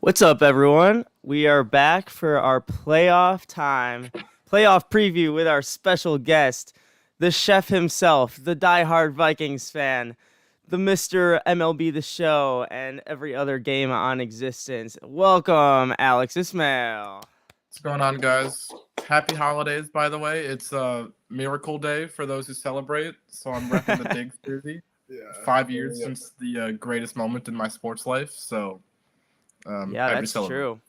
What's up, everyone? We are back for our playoff preview with our special guest, the chef himself, the diehard Vikings fan, the Mr. MLB The Show, and every other game on existence. Welcome, Alex Ismail. What's going on, guys? Happy holidays, by the way. It's a miracle day for those who celebrate. So I'm repping the Digs jersey. Yeah. 5 years since the greatest moment in my sports life. So Yeah, happy to that's celebrate. true.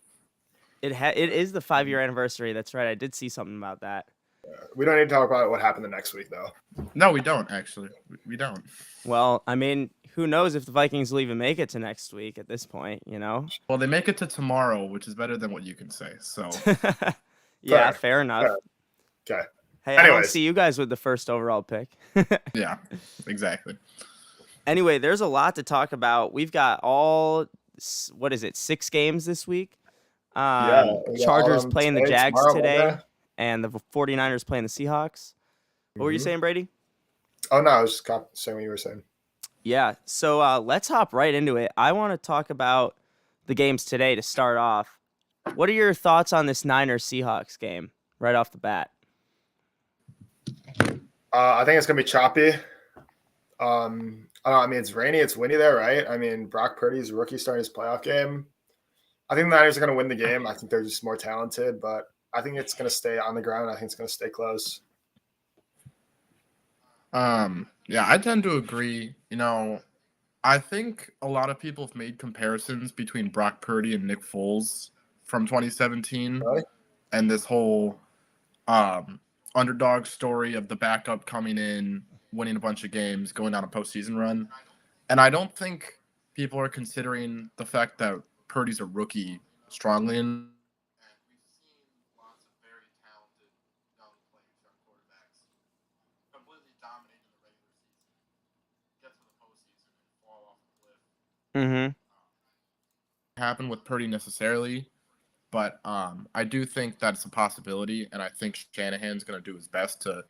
It is the 5-year anniversary. That's right. I did see something about that. We don't need to talk about what happened the next week, though. No, we don't actually. We don't. Well, I mean, who knows if the Vikings will even make it to next week at this point, you know? Well, they make it to tomorrow, which is better than what you can say. So Yeah, fair enough. Okay. Hey, I don't Anyways. see you guys with the first overall pick. yeah, exactly. Anyway, there's a lot to talk about. We've got what is it, 6 games this week? We got all Chargers them playing the today, Jags tomorrow, today, Monday. and the 49ers playing the Seahawks. What were you Mhm. saying, Brady? Oh, no, I was just saying what you were saying. Yeah, so let's hop right into it. I want to talk about the games today to start off. What are your thoughts on this Niners-Seahawks game right off the bat? I think it's going to be choppy. I mean, it's rainy, it's windy there, right? I mean, Brock Purdy's rookie starting his playoff game. I think the Niners are going to win the game. I think they're just more talented, but I think it's going to stay on the ground. I think it's going to stay close. Yeah, I tend to agree. I think a lot of people have made comparisons between Brock Purdy and Nick Foles from 2017, Really? and this whole underdog story of the backup coming in, winning a bunch of games, going on a postseason run. And I don't think people are considering the fact that Purdy's a rookie strongly. And we've seen lots of very talented young players, young quarterbacks, completely dominating the regular season, get to the postseason and fall off a cliff. Mm-hmm. Happen with Purdy necessarily, but I do think that's a possibility, and I think Shanahan's going to do his best to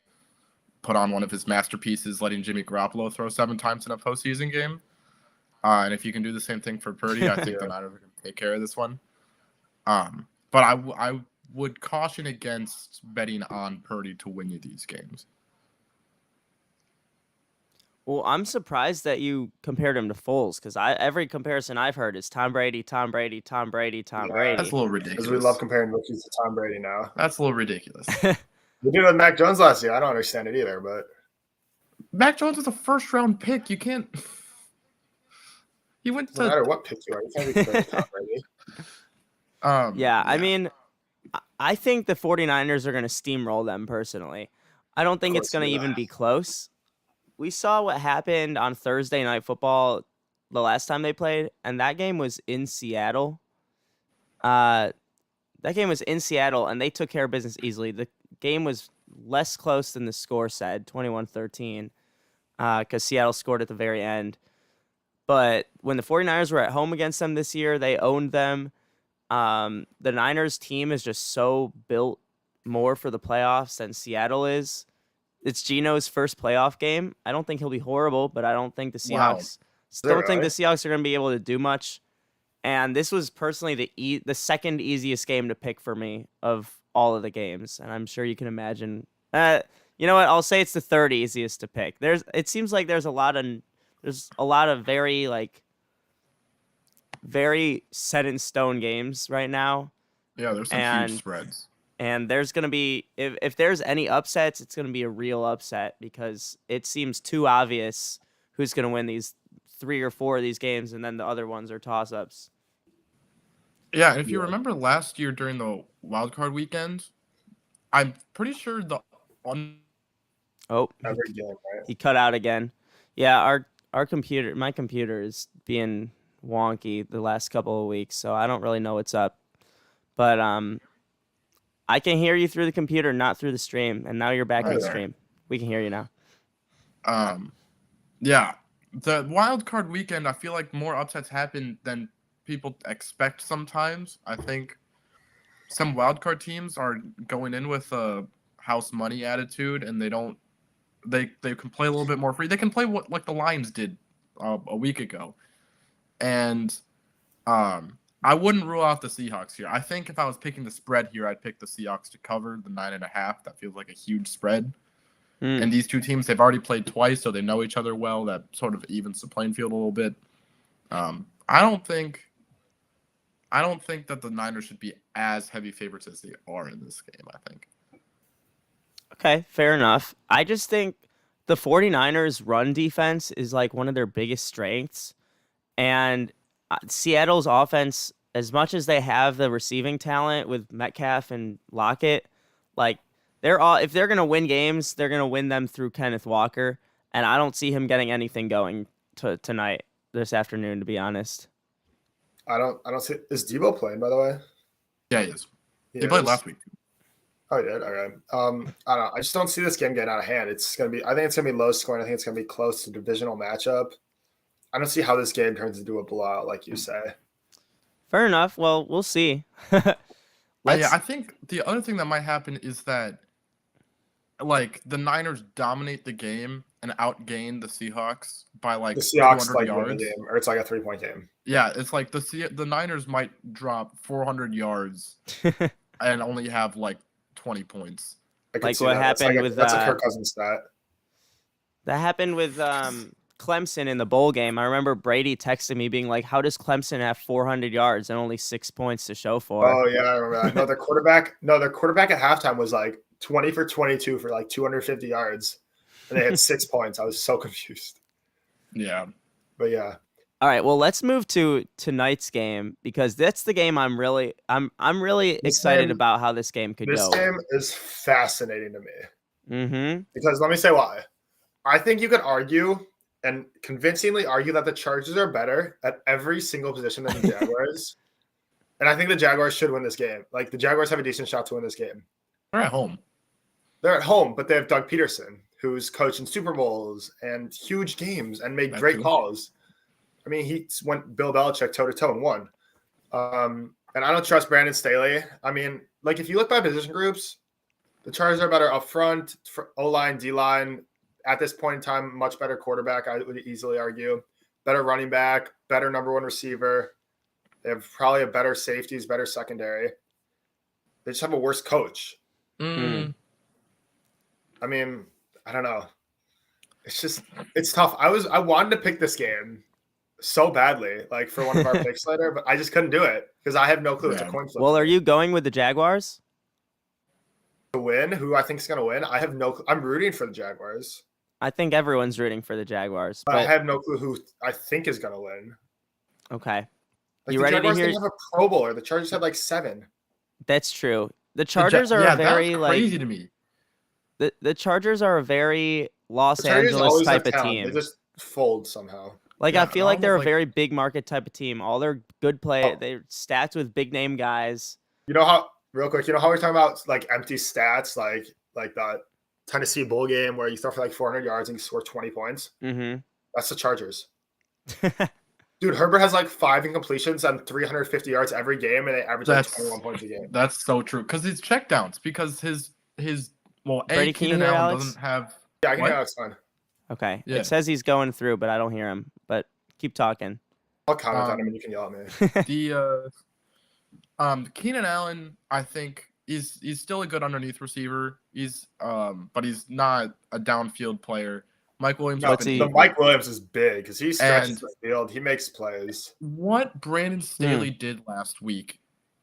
put on one of his masterpieces, letting Jimmy Garoppolo throw 7 times in a postseason game. And if you can do the same thing for Purdy, I think the Niners are going to take care of this one. But I would caution against betting on Purdy to win you these games. Well, I'm surprised that you compared him to Foles because every comparison I've heard is Tom Brady, Tom Brady, Tom Brady, Tom Brady. That's a little ridiculous. Because we love comparing rookies to Tom Brady now. That's a little ridoculous. We did it with Mac Jones last year. I don't understand it either, but Mac Jones was a first-round pick. You can't. He went no to. matter what pick you are, you can't be comparing to Tom Brady. Yeah, I mean, I think the 49ers are going to steamroll them personally. I don't think it's going to even be close. We saw what happened on Thursday Night Football the last time they played, and that game was in Seattle. And they took care of business easily. The game was less close than the score said, 21-13, because Seattle scored at the very end. But when the 49ers were at home against them this year, they owned them. The Niners team is just so built more for the playoffs than Seattle is. It's Geno's first playoff game. I don't think he'll be horrible, but I don't think the Seahawks don't think the Seahawks are going to be able to do much. And this was personally the second easiest game to pick for me of all of the games, and I'm sure you can imagine. You know what? I'll say it's the third easiest to pick. It seems like there's a lot of very set in stone games right now. Yeah, there's some huge spreads. And there's going to be, if there's any upsets, it's going to be a real upset because it seems too obvious who's going to win these 3 or 4 of these games, and then the other ones are toss-ups. Yeah, if you remember last year during the wild card weekend, I'm pretty sure He cut out again. Yeah, my computer is being wonky the last couple of weeks, so I don't really know what's up. But I can hear you through the computer, not through the stream, and now you're back in the stream. We can hear you now. Yeah, the wild card weekend, I feel like more upsets happen than people expect sometimes. I think some wild card teams are going in with a house money attitude, and they can play a little bit more free. They can play what like the Lions did a week ago, and I wouldn't rule out the Seahawks here. I think if I was picking the spread here, I'd pick the Seahawks to cover the 9.5. That feels like a huge spread. And these two teams, they've already played twice, so they know each other well. That sort of evens the playing field a little bit. I don't think that the Niners should be as heavy favorites as they are in this game, I think. Okay, fair enough. I just think the 49ers run defense is like one of their biggest strengths. And Seattle's offense, as much as they have the receiving talent with Metcalf and Lockett, like if they're gonna win games, they're gonna win them through Kenneth Walker. And I don't see him getting anything going this afternoon, to be honest. I don't see. Is Debo playing, by the way? Yeah, he is. He played last week. Oh, he did. Okay. I don't know. I just don't see this game getting out of hand. It's gonna be. I think it's gonna be low scoring. I think it's gonna be close to divisional matchup. I don't see how this game turns into a blowout, like you say. Fair enough. Well, we'll see. I think the other thing that might happen is that, like, the Niners dominate the game and outgain the Seahawks by like the Seahawks 200 like yards. win the game, or it's like a 3-point game. Yeah, it's like the Niners might drop 400 yards and only have like 20 points. Like what happened with that's a Kirk Cousins stat. That happened with Clemson in the bowl game. I remember Brady texted me being like, "How does Clemson have 400 yards and only 6 points to show for?" Oh yeah, I remember that. Their quarterback at halftime was like 20 for 22 for like 250 yards, and they had 6 points. I was so confused. Yeah, but yeah. All right, well, let's move to tonight's game because that's the game I'm really excited about how this game could go. This game is fascinating to me. Mm-hmm. Because let me say why. I think you could argue and convincingly argue that the Chargers are better at every single position than the Jaguars. And I think the Jaguars should win this game. Like, the Jaguars have a decent shot to win this game. they're at home. They're at home, but they have Doug Peterson, who's coached in Super Bowls and huge games and made great calls. I mean, he went Bill Belichick toe-to-toe and won. And I don't trust Brandon Staley. I mean, like, if you look by position groups, the Chargers are better up front, O-line, D-line. At this point in time, much better quarterback, I would easily argue. Better running back, better number one receiver. They have probably a better safeties, better secondary. They just have a worse coach. I mean, I don't know. It's tough. I wanted to pick this game so badly, like for one of our picks later, but I just couldn't do it because I have no clue. It's a coin flip. Well, are you going with the Jaguars to win? Who I think is going to win? I have no clue. I'm rooting for the Jaguars. I think everyone's rooting for the Jaguars. But I have no clue who I think is going to win. Okay. Like, you ready Jaguars to hear? Have a Pro Bowler. The Chargers had like 7. That's true. The Chargers are a very that's crazy to me. The Chargers are a very Los Angeles type of team. They just fold somehow. Like, I feel like they're a very big market type of team. All their good play, they're stacked with big name guys. You know how, real quick, you know how we're talking about like empty stats, like that Tennessee bowl game where you throw for like 400 yards and you score 20 points? Mm-hmm. That's the Chargers. Dude, Herbert has like 5 incompletions and 350 yards every game, and they average like 21 points a game. That's so true. Because his checkdowns, because his Brady, can you hear Allen Alex? doesn't have. Yeah, I can hear Alex fine. Okay. Yeah. It says he's going through, but I don't hear him. But keep talking. I'll comment on him and you can yell at me. Keenan Allen, I think he's still a good underneath receiver. But he's not a downfield player. Mike Williams. Mike Williams is big because he stretches the field. He makes plays. What Brandon Staley did last week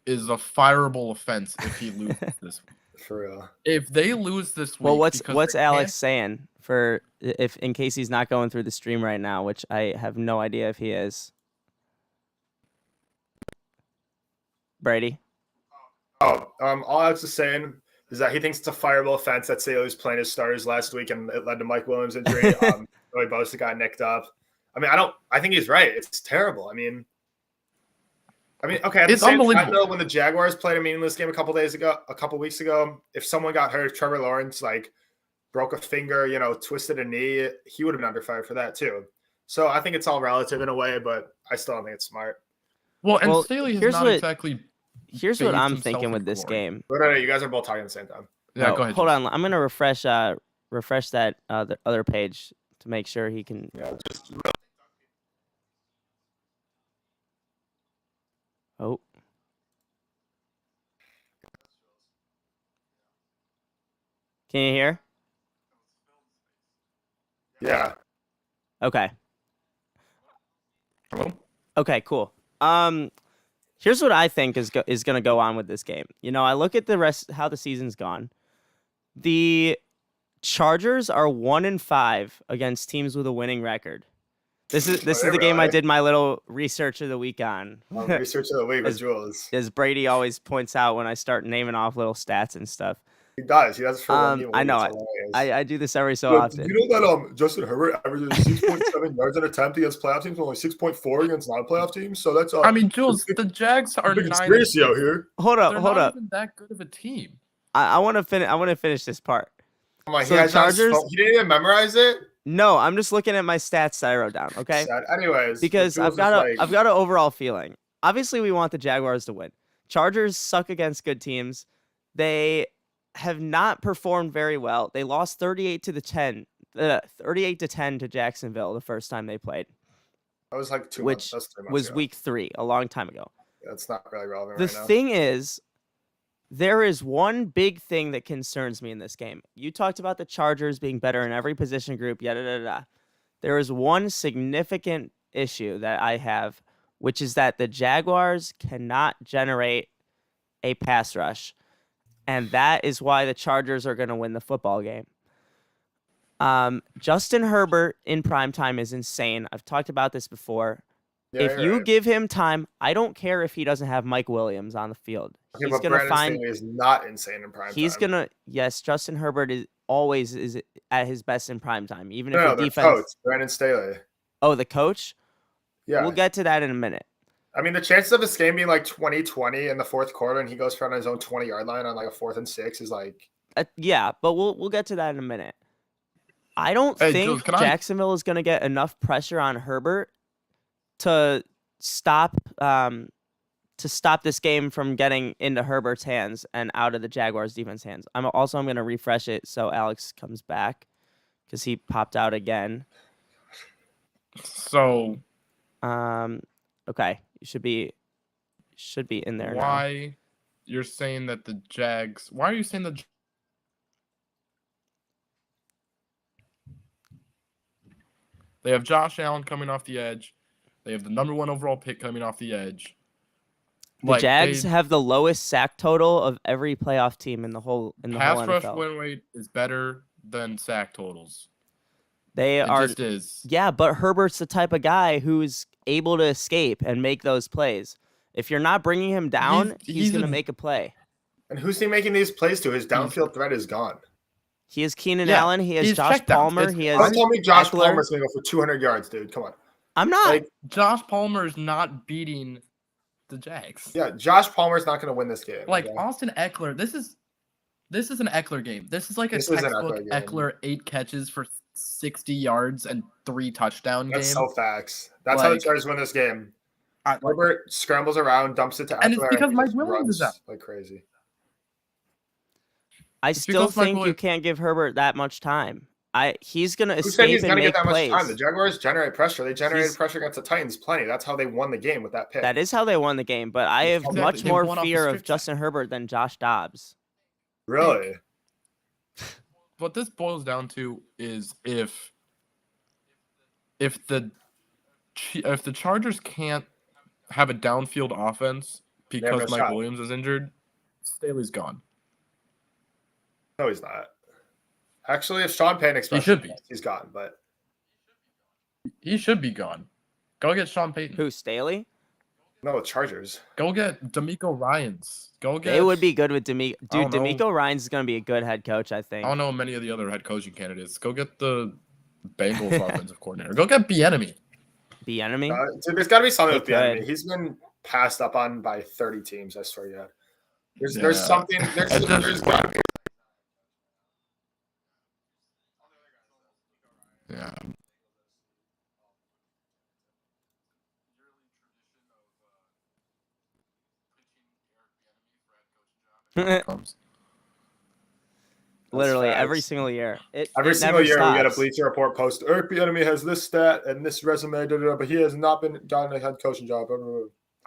is a fireable offense if he loses this week. For real. If they lose this week, well, what's Alex saying for if in case he's not going through the stream right now, which I have no idea if he is. Brady. All Alex is saying is that he thinks it's a fireable offense that Staley was playing his starters last week and it led to Mike Williams' injury. Joey Bosa got nicked up. I think he's right. It's terrible. I mean, okay. It's unbelievable. Though, when the Jaguars played a meaningless game a couple weeks ago, if someone got hurt, Trevor Lawrence like broke a finger, twisted a knee, he would have been under fire for that too. So I think it's all relative in a way, but I still don't think it's smart. Well, Staley has not exactly. Here's what I'm thinking with this game. No, you guys are both talking at the same time. Yeah, go ahead. Hold on. I'm gonna refresh that the other page to make sure he can. Yeah, Oh, can you hear? Yeah. Okay. Hello? Okay, cool. Here's what I think is going to go on with this game. You know, I look at the rest how the season's gone. The Chargers are 1-5 against teams with a winning record. This is the game I Really? did my little research of the week on. Research of the week with As- Jules. As Brady always points out when I start naming off little stats and stuff. He does. He does it for 1 game. I know It's it. hilarious. I do this every so But often. did you know that Justin Herbert averages 6.7 yards an attempt against playoff teams, and only 6.4 against non-playoff teams? So that's I mean, Jules, the Jags are big 9. conspiracy out here. Hold up, They're hold not up. even that good of a team. I want to finish. I want to finish this part. Come on, So he the has on his Chargers- phone. He didn't even memorize it. No, I'm just looking at my stats that I wrote down. Okay. Sad. Anyways, Because Jules I've is got like- an overall feeling. Obviously, we want the Jaguars to win. Chargers suck against good teams. They have not performed very well. They lost 38 to 10 to Jacksonville the first time they played, that was like 2 which months. That's 3 months was ago. week 3, a long time ago. That's not really relevant The right now. thing is, there is one big thing that concerns me in this game. You talked about the Chargers being better in every position group, yada, yada, yada. There is one significant issue that I have, which is that the Jaguars cannot generate a pass rush. And that is why the Chargers are going to win the football game. Justin Herbert in primetime is insane. I've talked about this before. Yeah, If you're you right. give him time, I don't care if he doesn't have Mike Williams on the field. Okay, He's but going to Brandon find Staley is not insane in prime He's time. gonna Justin Herbert is always at his best in prime time, even No, if no, the the defense. coach, Brandon Staley. Oh, the coach. Yeah, We'll get to that in a minute. I mean the chances of this game being like 20-20 in the fourth quarter, and he goes for on his own 20-yard line on like a 4th and 6 is like. Yeah, but we'll get to that in a minute. I don't Hey, think Jules, can I- Jacksonville is gonna get enough pressure on Herbert to stop this game from getting into Herbert's hands and out of the Jaguars defense hands. I'm gonna refresh it so Alex comes back because he popped out again. So Okay, you should be in there now. why you're saying that the Jags? Why are you saying the? They have Josh Allen coming off the edge. They have the number 1 overall pick coming off the edge. The Jags have the lowest sack total of every playoff team in the whole pass rush NFL. win rate is better than sack totals. They It are just is. Yeah, but Herbert's the type of guy who's able to escape and make those plays. If you're not bringing him down, he's going to make a play. And who's he making these plays to? His downfield threat is gone. He has Keenan Yeah, Allen. He has he's Josh checkdowns. Palmer. It's- He Don't has. tell me Josh Eckler. Palmer's going to go for 200 yards, dude. Come on. I'm not. Like, Josh Palmer is not beating the Jags. yeah, Josh Palmer's not going to win this game. Like okay? Austin Eckler, this is an Eckler game. This is like a This is an textbook Eckler game. Eckler 8 catches for 60 yards and 3 touchdown That's game. so facts. That's how the Like- Chargers win this game. I- Herbert scrambles around, dumps it to Eckler, And it's because he Mike just Williams is runs out. like crazy. I it's still because Mike think you Williams- can't give Herbert that much time. He's going to Who said he's escape and going to make get that plays. much time? The Jaguars generate pressure. They generated He's- pressure against the Titans plenty. That's how they won the game with that pick. That is how they won the game, but I have Exactly. much They more won off the fear of strip sack. Justin Herbert than Josh Dobbs. Really? What this boils down to is if the Chargers can't have a downfield offense have because no Mike shot. Williams is injured, Staley's gone. No, he's not. Actually, if Sean Payton expresses should be. he's gone. But He should be gone. Go get Sean Payton. Who, Staley? no, Chargers. Go get D'Amico Ryans. Go get. They would be good with D'Amico. Dude, don't know. D'Amico Ryan's is going to be a good head coach, I think. I don't know many of the other head coaching candidates. Go get the Bengals offensive coordinator. Go get Bieniemy. The enemy? Dude, there's got to be something They with the enemy. could. He's been passed up on by 30 teams. I swear to God. There's Yeah. something. There's got to be. Yeah. Comes. Literally facts. every single year. Every it single never year we get a stops. Bleacher Report post. Eric Bieniemy has this stat and this resume, but he has not been gotten a head coaching job.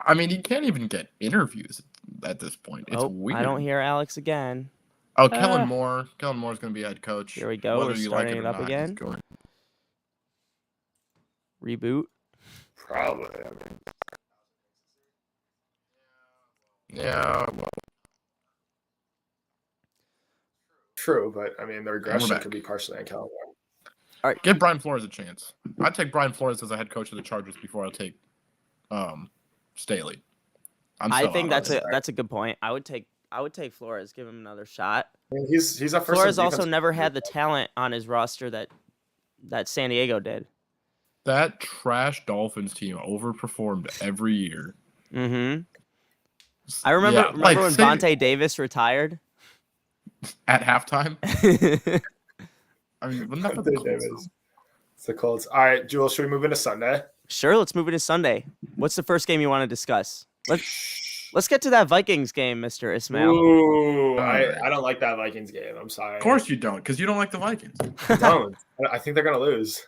I mean, he can't even get interviews at this point. It's weird. I don't hear Alex again. Oh, Kellen Moore. Kellen Moore's going to be head coach. Here we go. Whether We're you like starting it it or up not, again. he's going. Reboot. Probably. I mean, Yeah. Well, true, but I mean, the regression back. could be partially on Kellen Moore. All right, give Brian Flores a chance. I'd take Brian Flores as a head coach of the Chargers before I take Staley. I think that's a good point. I would take Flores, give him another shot. I mean, he's a first. Flores also never had the talent on his roster that San Diego did. That trash Dolphins team overperformed every year. Mm-hmm. I remember when Vontae Davis retired at halftime. I mean, wasn't that the Colts? It's the Colts. All right, Jewel, should we move into Sunday? Sure, let's move into Sunday. What's the first game you want to discuss? Let's get to that Vikings game, Mr. Ismail. Ooh, I don't like that Vikings game. I'm sorry. Of course you don't, because you don't like the Vikings. I don't. I think they're gonna lose.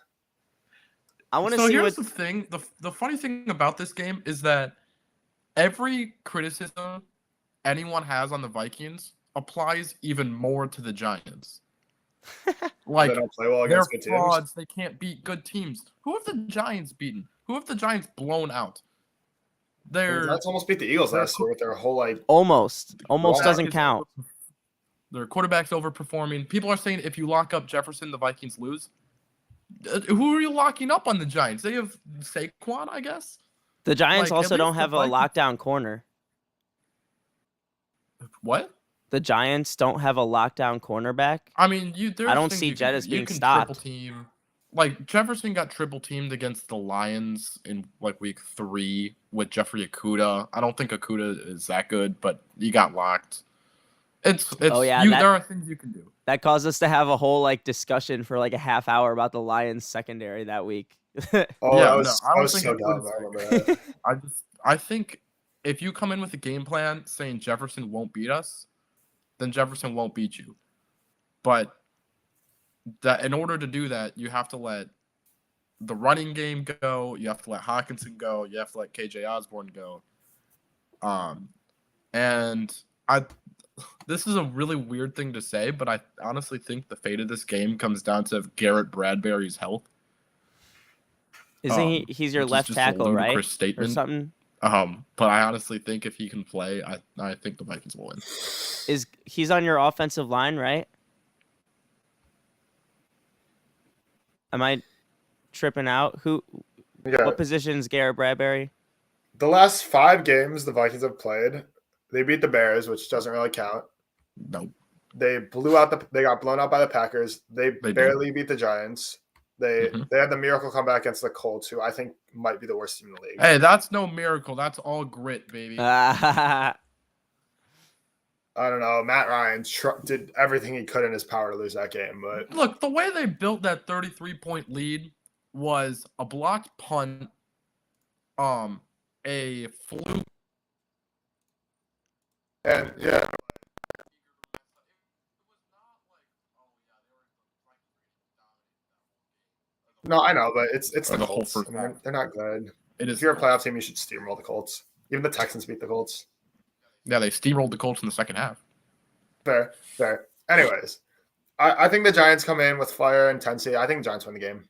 I want to see. So here's the thing. The funny thing about this game is that every criticism anyone has on the Vikings applies even more to the Giants. Like, they don't play well against good teams. Frauds. They can't beat good teams. Who have the Giants beaten? Who have the Giants blown out? The Giants almost beat the Eagles last year with their whole almost doesn't count. Their quarterback's overperforming. People are saying if you lock up Jefferson, the Vikings lose. Who are you locking up on the Giants? They have Saquon, I guess. The Giants also don't have a lockdown corner. What? The Giants don't have a lockdown cornerback. I mean, I don't see Jettis being stopped. Triple team. Like, Jefferson got triple teamed against the Lions in like week 3 with Jeffrey Okudah. I don't think Okudah is that good, but he got locked. There are things you can do. That caused us to have a whole discussion for a half hour about the Lions secondary that week. I was so dumb. I remember that. I think if you come in with a game plan saying Jefferson won't beat us, then Jefferson won't beat you. But that in order to do that, you have to let the running game go. You have to let Hawkinson go. You have to let KJ Osborne go. This is a really weird thing to say, but I honestly think the fate of this game comes down to Garrett Bradbury's health. Isn't he's your left tackle, right? Statement. Or something. But I honestly think if he can play, I think the Vikings will win. He's on your offensive line, right? Am I tripping out? What position is Garrett Bradbury? The last 5 games the Vikings have played, they beat the Bears, which doesn't really count. Nope. They got blown out by the Packers. They barely beat the Giants. They had the miracle comeback against the Colts, who I think might be the worst team in the league. Hey, that's no miracle. That's all grit, baby. I don't know. Matt Ryan did everything he could in his power to lose that game. But look, the way they built that 33-point lead was a blocked punt, a fluke. And yeah. No, I know, but it's the Colts. They're not good. If you're a playoff team, you should steamroll the Colts. Even the Texans beat the Colts. Yeah, they steamrolled the Colts in the second half. Fair. Anyways, I think the Giants come in with fire and intensity. I think the Giants win the game.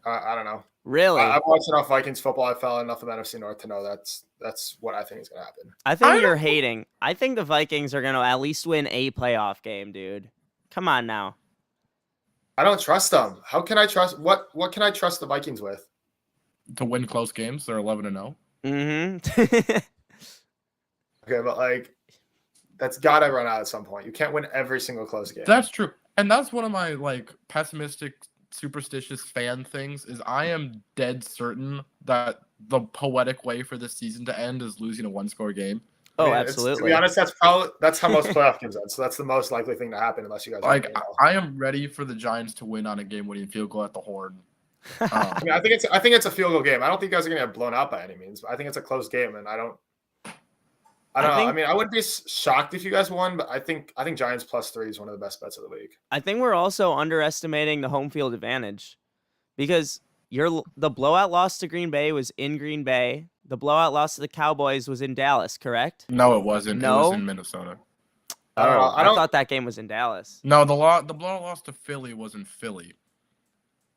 I don't know. Really? I've watched enough Vikings football. I fell enough of NFC North to know that's what I think is going to happen. I think you're hating. I think the Vikings are going to at least win a playoff game, dude. Come on now. I don't trust them. How can I trust? What can I trust the Vikings with? To win close games, they're 11-0. Mm-hmm. Okay, but that's got to run out at some point. You can't win every single close game. That's true. And that's one of my pessimistic, superstitious fan things is I am dead certain that the poetic way for this season to end is losing a 1-score game. Oh, absolutely. To be honest, that's how most playoff games end. So that's the most likely thing to happen unless you guys I am ready for the Giants to win on a game-winning field goal at the Horn. I think it's a field goal game. I don't think you guys are going to get blown out by any means. But I think it's a close game, and I don't know. I mean, I wouldn't be shocked if you guys won, but I think Giants +3 is one of the best bets of the week. I think we're also underestimating the home field advantage because the blowout loss to Green Bay was in Green Bay. The blowout loss to the Cowboys was in Dallas, correct? No, it wasn't. It was No? in Minnesota. I don't know. Oh, I thought that game was in Dallas. No, the blowout loss to Philly was in Philly,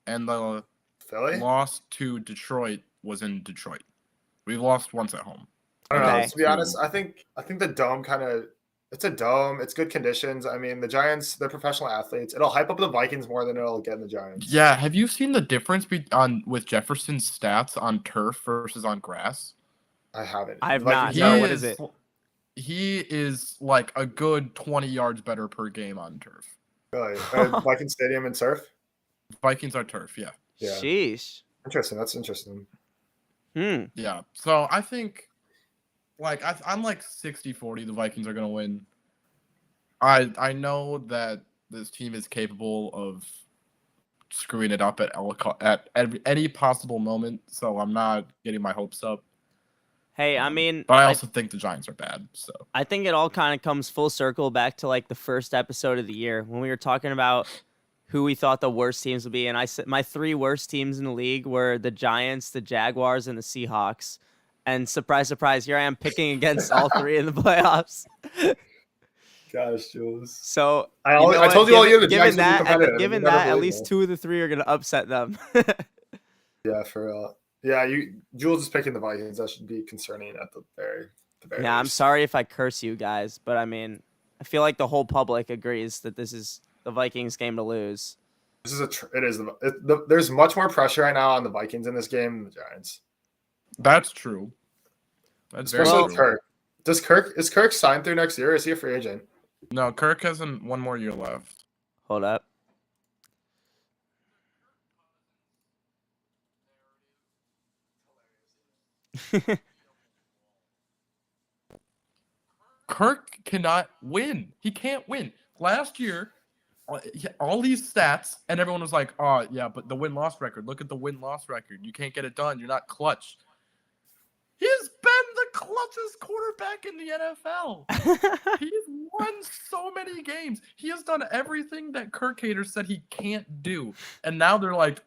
and the Philly. loss to Detroit was in Detroit. We've lost once at home. I don't know. Okay. To be honest, I think the dome it's a dome. It's good conditions. I mean, the Giants, they're professional athletes. It'll hype up the Vikings more than it'll get in the Giants. Yeah, have you seen the difference with Jefferson's stats on turf versus on grass? I haven't. I have The Vikings not. are- What is it? He is like a good 20 yards better per game on turf. Really? Viking Stadium and turf. Vikings are turf, yeah. Yeah. Sheesh. Interesting. That's interesting. Yeah. So I think I'm like 60-40 the Vikings are going to win. I know that this team is capable of screwing it up at any possible moment, so I'm not getting my hopes up. Hey, I mean, But I also think the Giants are bad, so. I think it all kind of comes full circle back to like the first episode of the year when we were talking about who we thought the worst teams would be, and I said my 3 worst teams in the league were the Giants, the Jaguars, and the Seahawks. And surprise, surprise, here I am picking against all 3 in the playoffs. Gosh, Jules. So I told you all year the Giants would be competitive. Given You never that, at believed least me. 2 of the 3 are gonna upset them. Yeah, for real. Yeah, Jules is picking the Vikings. That should be concerning at the very Yeah, I'm least. sorry if I curse you guys, but I mean, I feel like the whole public agrees that this is the Vikings game to lose. This is there's much more pressure right now on the Vikings in this game than the Giants. That's true. That's very Especially true. with Kirk. Is Kirk signed through next year or is he a free agent? No, Kirk has one more year left. Hold up. Kirk cannot win. He can't win. Last year, all these stats, and everyone was like, "Oh, yeah, but the win-loss record. Look at the win-loss record. You can't get it done. You're not clutch." He's been the clutchest quarterback in the NFL. He's won so many games. He has done everything that Kirk haters said he can't do. And now they're like,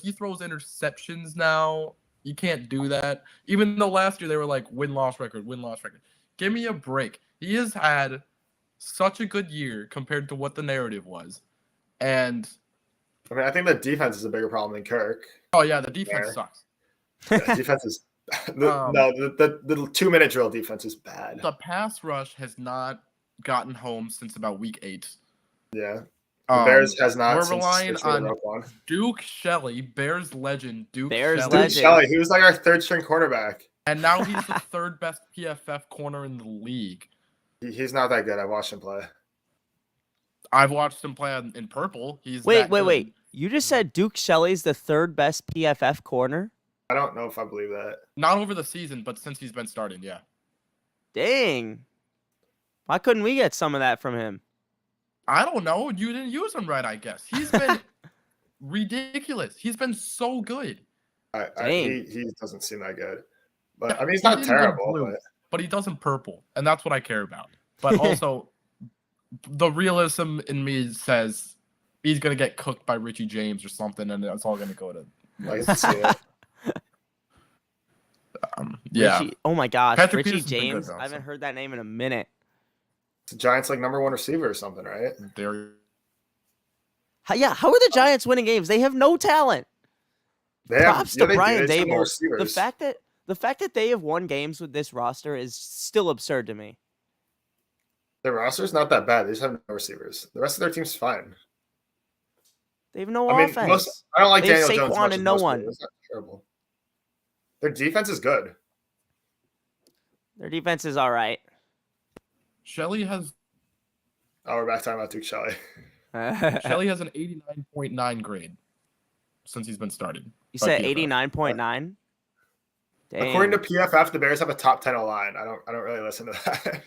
he throws interceptions now. You can't do that. Even though last year they were like, win-loss record, win-loss record. Give me a break. He has had such a good year compared to what the narrative was. And I mean, I think the defense is a bigger problem than Kirk. oh yeah, the defense sucks. Yeah, defense is the 2-minute drill defense is bad. The pass rush has not gotten home since about week 8. Yeah. The Bears has not. We're relying on on Duke Shelley, Bears legend. Bears Shelley. Duke legend. Shelley. He was like our 3rd-string cornerback. And now he's the 3rd best PFF corner in the league. He's not that good. I watched him play. I've watched him play in purple. He's Wait. You just said Duke Shelley's the 3rd best PFF corner? I don't know if I believe that. Not over the season, but since he's been starting, yeah. Dang. Why couldn't we get some of that from him? I don't know. You didn't use him right, I guess. He's been ridiculous. He's been so good. He doesn't seem that good. But Yeah, I mean, he's he not didn't go terrible. blue. But he does in purple, and that's what I care about. But also, the realism in me says he's gonna get cooked by Richie James or something, and it's all gonna go to. I can see it. Yeah. Oh my gosh, Patrick Richie Peterson's been good, James. though, I haven't so. heard that name in a minute. The Giants like number 1 receiver or something, right? There. How are the Giants winning games? They have no talent. They have, Props yeah, to they do. Brian They have no Dable. receivers. The fact that they have won games with this roster is still absurd to me. Their roster's not that bad. They just have no receivers. The rest of their team's fine. They have no I mean, offense. I don't like They have Daniel Jones as Saquon much as and no most one. people. It's not terrible. Their defense is good. Their defense is all right. Shelley has Oh, we're back talking about Duke Shelley. Shelley has an 89.9 grade since he's been started. You by said PFF. 89.9? According to PFF, the Bears have a top 10 line. I don't really listen to that.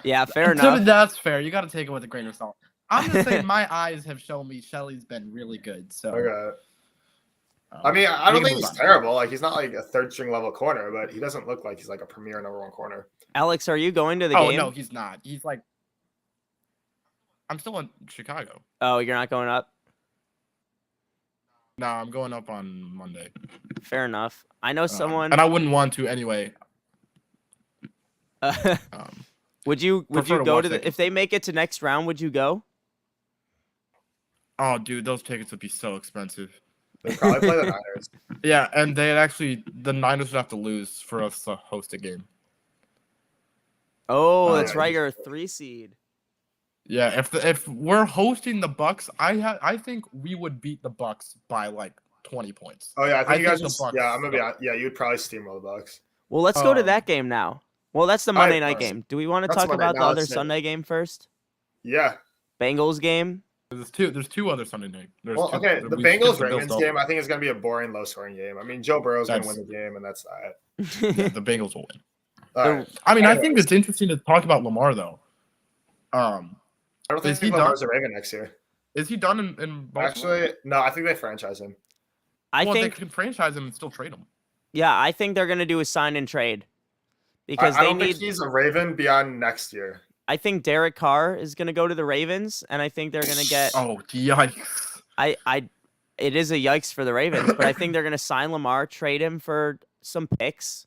Yeah, fair enough. That's fair. You got to take it with a grain of salt. I'm just saying my eyes have shown me Shelley's been really good. So Okay. I mean, I don't we can think move he's on. terrible. Like, he's not like a 3rd-string level corner, but he doesn't look like he's like a premier number 1 corner. Alex, are you going to the Oh game? no, he's not. He's like, I'm still in Chicago. Oh, you're not going up? Nah, I'm going up on Monday. Fair enough. I know someone. And I wouldn't want to anyway. Would you prefer to go watch to that if they make it to next round? Would you go? Oh, dude, those tickets would be so expensive. They'd probably play the Niners. Yeah, and the Niners would have to lose for us to host a game. Oh, that's yeah, right. You're a 3 seed. Yeah, if we're hosting the Bucks, I think we would beat the Bucks by like 20 points. Oh yeah, I think you guys the just Bucks. yeah. I'm gonna be yeah. You'd probably steamroll the Bucks. Well, let's go to Um, that game now. Well, that's the all right, Monday night fine. game. Do we want to That's talk Monday. about the Now other let's say- Sunday game first? Yeah. Bengals game. There's two other Sunday night. Well, two, okay. The we skipped Bengals the Ravens Bills game, I think, is going to be a boring, low-scoring game. I mean, Joe Burrow's going to That's- win the game, and that's that. Yeah, the Bengals will win. All right. I mean, I think Anyways. it's interesting to talk about Lamar though. I don't think Is he Lamar's a Raven next year. Is he done in Baltimore? Actually, no. I think they franchise him. I well, think they can franchise him and still trade him. yeah, I think they're gonna do a sign and trade because I they don't need. think he's a Raven beyond next year. I think Derek Carr is gonna go to the Ravens, and I think they're gonna get. Oh, yikes! It is a yikes for the Ravens, but I think they're gonna sign Lamar, trade him for some picks,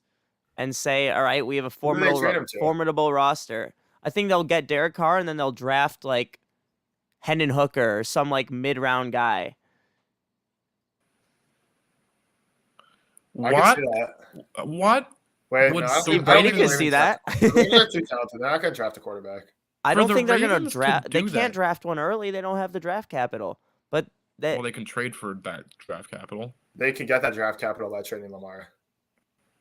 and say, all right, we have a Who do they trade him to? formidable roster. I think they'll get Derek Carr, and then they'll draft like Hendon Hooker or some like mid-round guy. I What? can see that. What? Wait, Would no, I don't Steve think- I don't Brady think the can see Ravens that. have- The Ravens are too talented. They're not going to draft a quarterback. I For don't the think they're gonna Ravens to draft. They do can't that- draft one early. They don't have the draft capital. But Well, they can trade for that draft capital. They could get that draft capital by trading Lamar.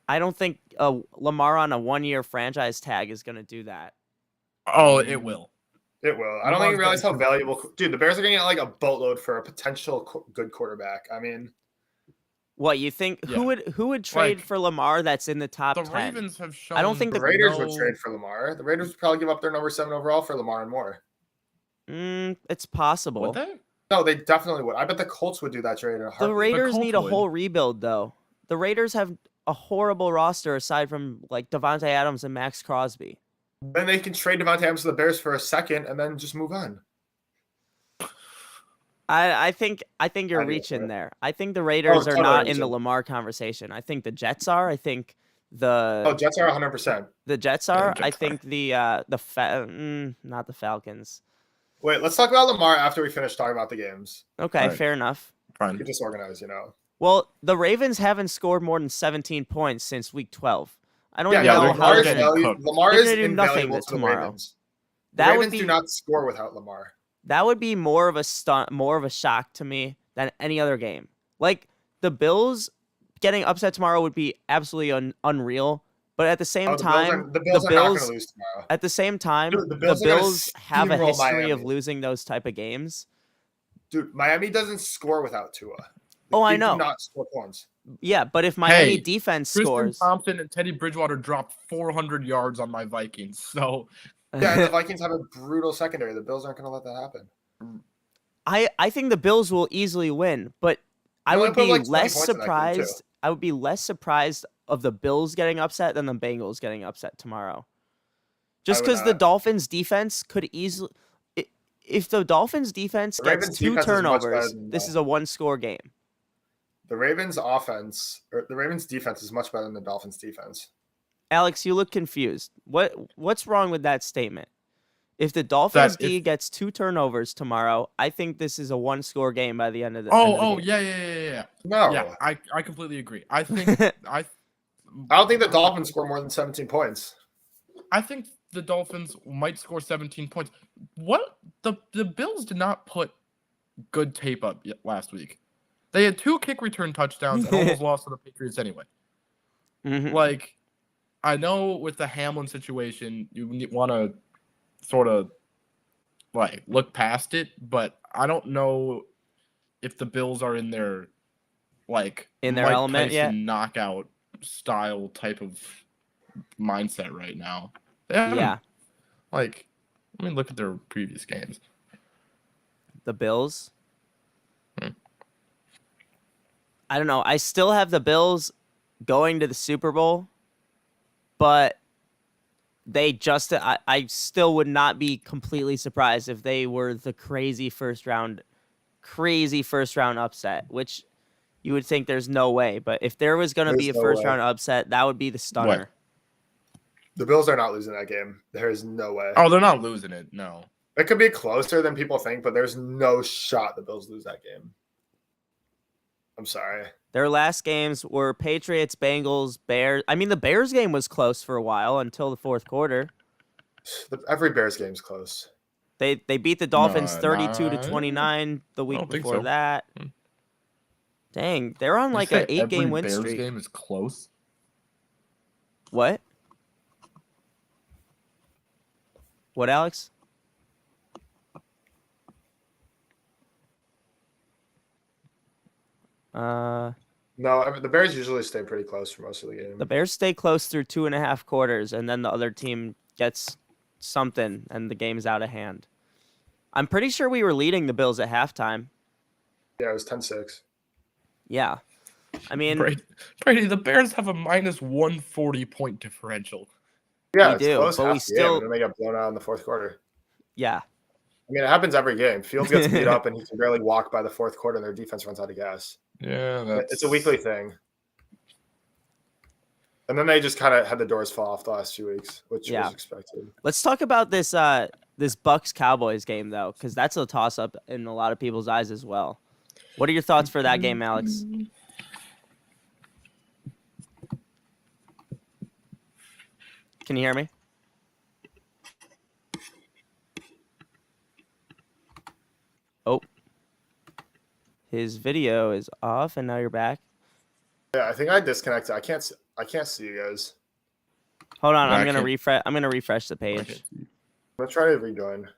I don't think Lamar on a 1-year franchise tag is gonna do that. Oh, it will. It will. I don't think Lamar's you realize how getting- valuable. Dude, the Bears are going to get like a boatload for a potential good quarterback. I mean, What you think? Yeah. Who would trade Like, for Lamar that's in the top The 10? Ravens have shown. I don't think the the Raiders would trade for Lamar. The Raiders would probably give up their number 7 overall for Lamar and more. It's possible. Would they? No, they definitely would. I bet the Colts would do that trade in a The heartbeat. Raiders Colts need a would. whole rebuild, though. The Raiders have a horrible roster aside from like Devontae Adams and Max Crosby. Then they can trade Devontae Adams to the Bears for a second and then just move on. I think you're I'd be reaching for it. there. I think the Raiders are totally not in the reaching. Lamar conversation. I think the Jets are. I think Oh, Jets are 100%. the Jets are. I Jets are. think not the Falcons. Wait, let's talk about Lamar after we finish talking about the games. Okay, Alright. fair enough. Fine. Get disorganized, you know. Well, the Ravens haven't scored more than 17 points since week 12. I don't Yeah, even know they're how Lamar they're is, getting gonna, value, cooked. Lamar They're is gonna do nothing invaluable to the tomorrow. Ravens. The that would Ravens be do not score without Lamar. that would be more of a stunt, more of a shock to me than any other game. Like the Bills getting upset tomorrow would be absolutely unreal. But at the same Oh, time, the Bills are not going to lose tomorrow. at the same time, Dude, the the Bills, Bills are gonna have a steamroll history of Miami. losing those type of games. Dude, Miami doesn't score without Tua. Oh, I They know. do not score points. Yeah, but if Miami Hey, defense Tristan scores, Thompson and Teddy Bridgewater dropped 400 yards on my Vikings. So Yeah, and the Vikings have a brutal secondary. The Bills aren't going to let that happen. I think the Bills will easily win, but I They only would put, be like, 20 less points in that game, too. surprised. I would be less surprised of the Bills getting upset than the Bengals getting upset tomorrow. Just would because the not. Dolphins defense could easily, if the Dolphins defense The gets Ravens 2 defense is much better turnovers, than this the- is a 1-score game. The Ravens offense, or the Ravens defense is much better than the Dolphins defense. Alex, you look confused. What's wrong with that statement? If the Dolphins D gets 2 turnovers tomorrow, I think this is a 1-score game by the end of the. end of the game. yeah. No. Yeah, I completely agree. I think I don't think the Dolphins score more than 17 points. I think the Dolphins might score 17 points. What the Bills did not put good tape up yet last week. They had 2 kick return touchdowns and almost lost to the Patriots anyway. Mhm. Like, I know with the Hamlin situation, you want to sort of like look past it, but I don't know if the Bills are in their like In their Mike element yet? Tyson knockout style type of mindset right now. They haven't- Yeah, Like, let me look at their previous games. the Bills. Hmm. I don't know. I still have the Bills going to the Super Bowl, but they just I still would not be completely surprised if they were the crazy first round upset, which you would think there's no way. But if there was going to be a There's no first way. round upset, that would be the stunner. The Bills are not losing that game. There is no way. Oh, they're not losing it. No. It could be closer than people think, but there's no shot the Bills lose that game. I'm sorry. Their last games were Patriots, Bengals, Bears. I mean, the Bears game was close for a while until the fourth quarter. Every Bears game's close. They beat the Dolphins No, 32-29 the I week don't think before so. that. Dang, they're on like an 8-game win Bears streak. game is close. What? What, Alex? No, the Bears usually stay pretty close for most of the game. The Bears stay close through 2.5 quarters, and then the other team gets something, and the game's out of hand. I'm pretty sure we were leading the Bills at halftime. Yeah, it was 10-6. Yeah. I mean, Brady, the Bears have a minus 140 point differential. Yeah, we it's do, close but we half the game, still, and then they got blown out in the fourth quarter. yeah. I mean, it happens every game. Fields gets beat up, and he can barely walk by the fourth quarter, and their defense runs out of gas. Yeah, It's a weekly thing. And then they just kind of had the doors fall off the last few weeks, which was expected. Let's talk about this this Bucks Cowboys game though, because that's a toss up in a lot of people's eyes as well. What are your thoughts for that game, Alex? Can you hear me? Oh, his video is off, and now you're back. Yeah, I think I disconnected. I can't see you guys. Hold on, Yeah, I'm gonna refresh the page. I'm gonna try to rejoin.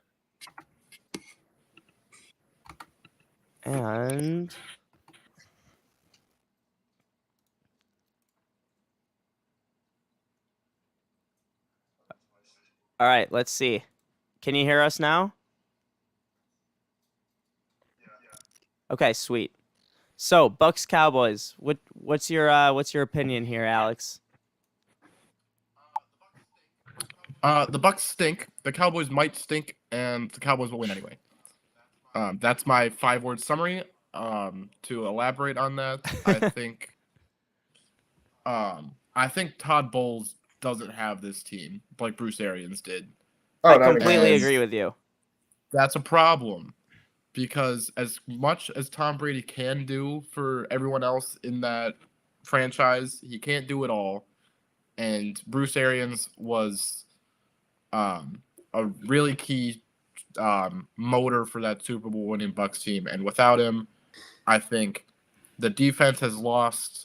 And all right, let's see. Can you hear us now? Okay, sweet. So, Bucks Cowboys. What's your opinion here, Alex? The Bucks stink. The Cowboys might stink, and the Cowboys will win anyway. That's my 5-word summary. To elaborate on that, I think Todd Bowles doesn't have this team like Bruce Arians did. I completely agree with you. That's a problem because as much as Tom Brady can do for everyone else in that franchise, he can't do it all. And Bruce Arians was a really key motor for that Super Bowl winning Bucks team. And without him, I think the defense has lost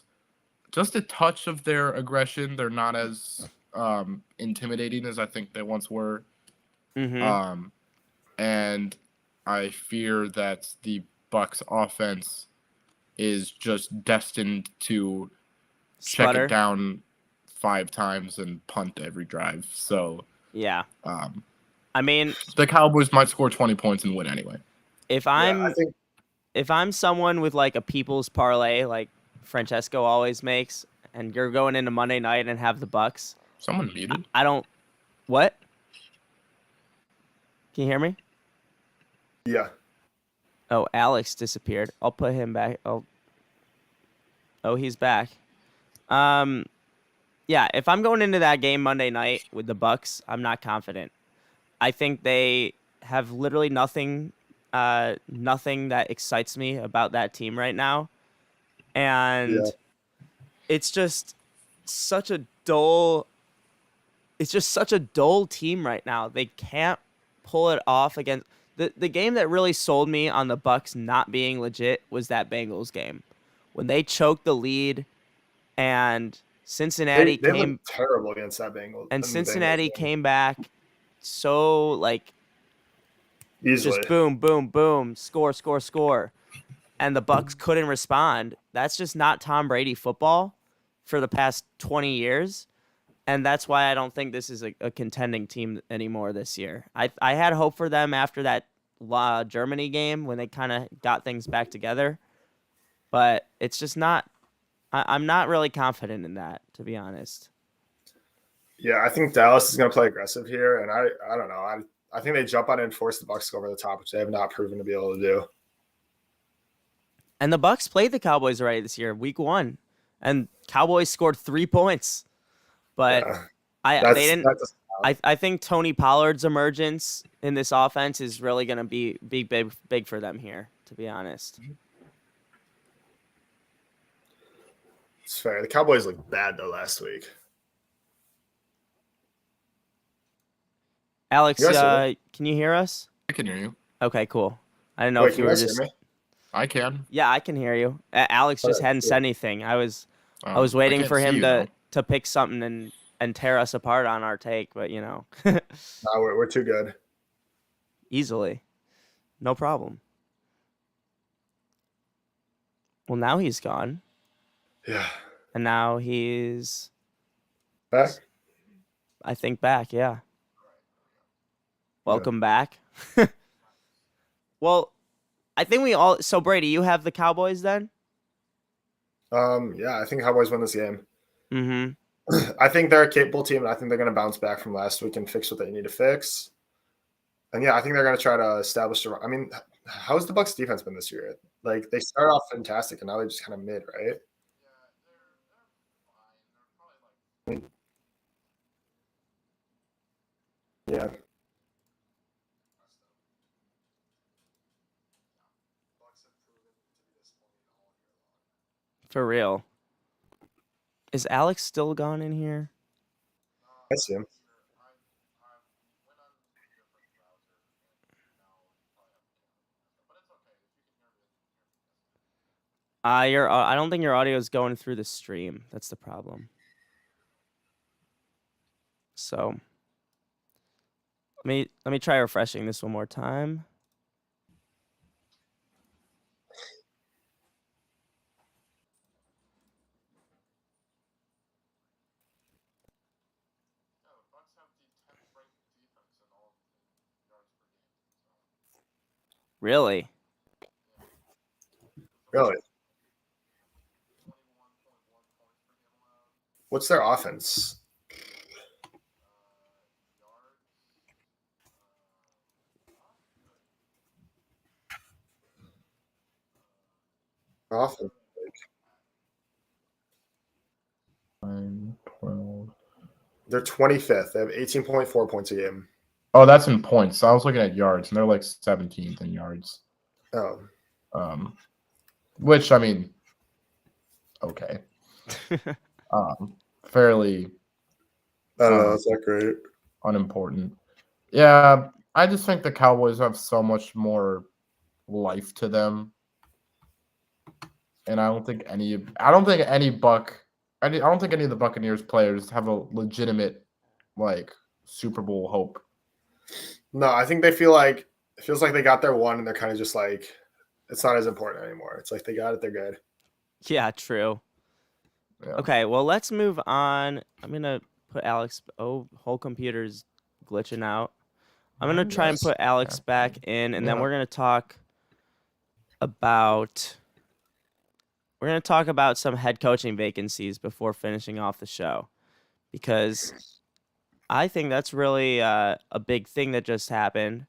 just a touch of their aggression. They're not as intimidating as I think they once were. Mm-hmm. And I fear that the Bucks offense is just destined to check it down 5 times and punt every drive. So yeah, I mean, the Cowboys might score 20 points and win anyway. If I'm someone with like a people's parlay, like Francesco always makes, and you're going into Monday night and have the Bucks, someone muted. I don't. What? Can you hear me? Yeah. Oh, Alex disappeared. I'll put him back. Oh, he's back. Yeah, if I'm going into that game Monday night with the Bucks, I'm not confident. I think they have literally nothing that excites me about that team right now. And it's just such a dull team right now. They can't pull it off against the game that really sold me on the Bucks not being legit was that Bengals game. When they choked the lead and Cincinnati came terrible against that Bengals. And Cincinnati came back so like easily. Just boom, boom, boom, score, score, score. And the Bucks couldn't respond. That's just not Tom Brady football for the past 20 years. And that's why I don't think this is a contending team anymore this year. I had hope for them after that Germany game when they kind of got things back together. But it's just not – I'm not really confident in that, to be honest. Yeah, I think Dallas is going to play aggressive here. And I don't know. I think they jump on it and force the Bucks to go over the top, which they have not proven to be able to do. And the Bucks played the Cowboys already this year, week 1, and Cowboys scored 3 points. But Yeah. they didn't. I think Tony Pollard's emergence in this offense is really going to be big for them here, to be honest. It's fair. The Cowboys looked bad though last week. Alex, You guys can you hear us? I can hear you. Okay, cool. I didn't know Wait, if can you you were guys just. hear me? I can. Yeah, I can hear you. Alex just Okay, hadn't cool. said anything. I was I waiting can't for see him you, to though. pick something and tear us apart on our take, but No, we're too good. easily, no problem. Well, now he's gone, Yeah. and now he's, Back? I think, back. Yeah. Welcome back. Well, I think we all. So Brady, you have the Cowboys then? Yeah, I think Cowboys win this game. Mm-hmm. I think they're a capable team, and I think they're going to bounce back from last week and fix what they need to fix. And yeah, I think they're going to try to establish the. I mean, how's the Bucks defense been this year? Like they start off fantastic, and now they're just kind of mid, right? Yeah. For real. Is Alex still gone in here? I see him. I don't think your audio is going through the stream. That's the problem. So let me try refreshing this one more time. Really? Really? What's their offense? Offense. 9, 12. They're 25th. They have 18.4 points a game. Oh, that's in points. I was looking at yards, and they're like 17th in yards. Oh. Which I mean, okay. Fairly. I don't know. That's not great. Unimportant. Yeah, I just think the Cowboys have so much more life to them, and I don't think any of the Buccaneers players have a legitimate like Super Bowl hope. No, I think they feel like it feels like they got their one, and they're kind of just like it's not as important anymore. It's like they got it, they're good. Yeah, true. Yeah. Okay, well let's move on. I'm gonna put Alex. Oh, whole computer's glitching out. I'm gonna try and put Alex back in, and then we're gonna talk about some head coaching vacancies before finishing off the show, because I think that's really a big thing that just happened,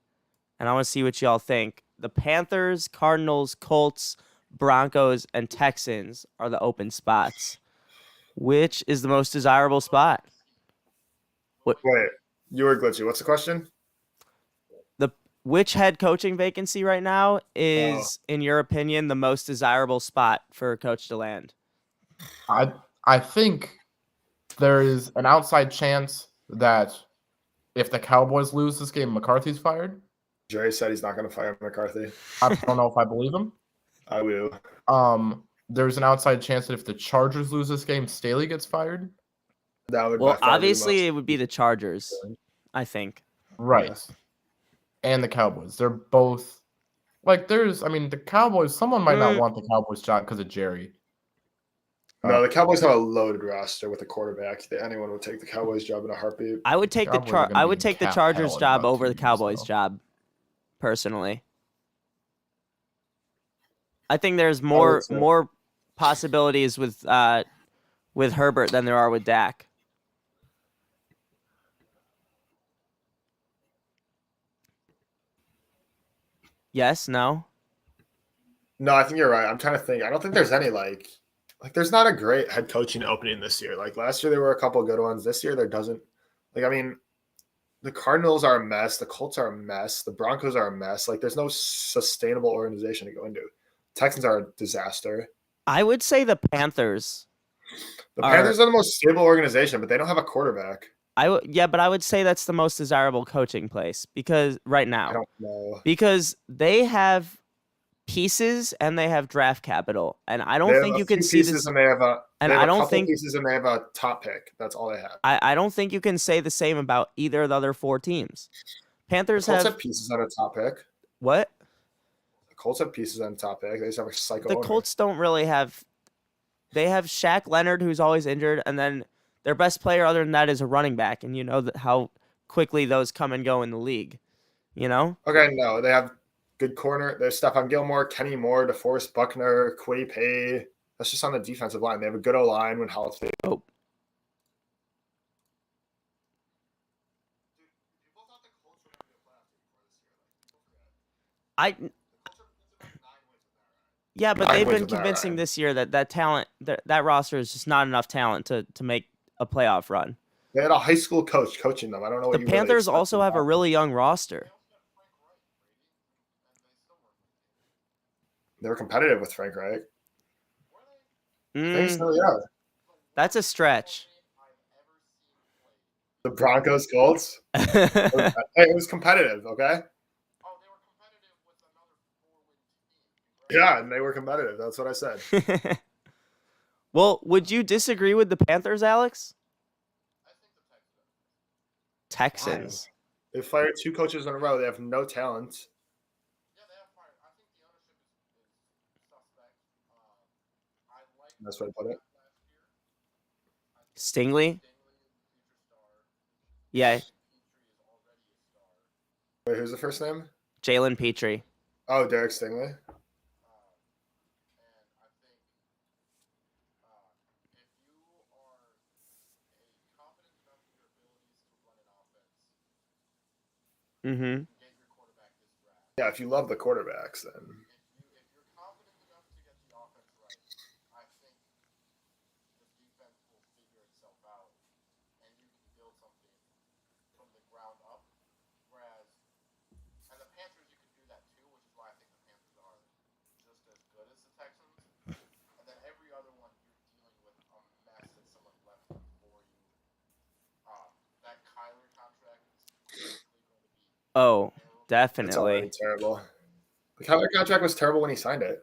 and I want to see what y'all think. The Panthers, Cardinals, Colts, Broncos, and Texans are the open spots. Which is the most desirable spot? Wait, you were glitchy. What's the question? Which head coaching vacancy right now is, in your opinion, the most desirable spot for a coach to land? I think there is an outside chance that if the Cowboys lose this game, McCarthy's fired. Jerry said he's not going to fire McCarthy. I don't know if I believe him. I will. There's an outside chance that if the Chargers lose this game, Staley gets fired. That would Well, obviously it would be the Chargers, I think. Right. Yeah. And the Cowboys. They're both like the Cowboys, someone might not want the Cowboys job because of Jerry. No, the Cowboys have a loaded roster with a quarterback. Anyone would take the Cowboys job in a heartbeat. I would take the Chargers job over the Cowboys job, personally. I think there's more possibilities with Herbert than there are with Dak. Yes, no? No, I think you're right. I'm trying to think. I don't think there's any like there's not a great head coaching opening this year. Like last year there were a couple good ones. This year there doesn't. Like I mean, the Cardinals are a mess. The Colts are a mess. The Broncos are a mess. Like there's no sustainable organization to go into. Texans are a disaster. I would say the Panthers The are. Panthers are the most stable organization, but they don't have a quarterback. But I would say that's the most desirable coaching place because right I now, don't know. because they have pieces and they have draft capital, and I They don't have think a you few can see pieces this. and they have a And they have I a don't couple think pieces and they have a top pick. That's all they have. I don't think you can say the same about either of the other four teams. The Panthers Colts have have pieces on a top pick. what? The Colts have pieces on top pick. They just have a psycho The owner. Colts don't really have. They have Shaq Leonard, who's always injured, and then their best player other than that is a running back, and you know how quickly those come and go in the league. You know. Okay, no, they have good corner. There's Stephon Gilmore, Kenny Moore, DeForest Buckner, Quay Pay. That's just on the defensive line. They have a good O line when healthy. Oh. I Yeah, but they've been convincing this year that talent that roster is just not enough talent to make a playoff run. They had a high school coach coaching them. I don't know what The Panthers also have a really young roster. They were competitive with Frank Reich. I think Mm, so, yeah. that's a stretch. The Broncos, Colts. It was competitive, okay? Yeah, and they were competitive. That's what I said. Well, would you disagree with the Panthers, Alex? Texans. They fired 2 coaches in a row. They have no talent. That's what I put it. Stingley? Yeah. Wait, who's the first name? Jalen Petrie. Oh, Derek Stingley. Mm-hmm. Yeah, if you love the quarterbacks, then Oh, it's definitely. already terrible. The Kyler contract was terrible when he signed it.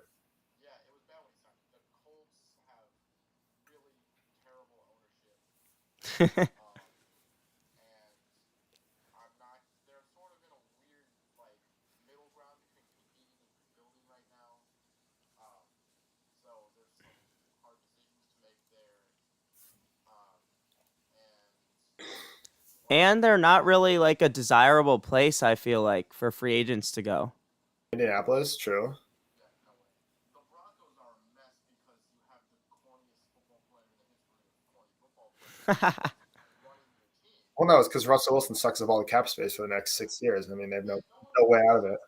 And they're not really like a desirable place, I feel like, for free agents to go. Indianapolis, true. Well, no, it's because Russell Wilson sucks up all the cap space for the next 6 years. I mean, they have no way out of it.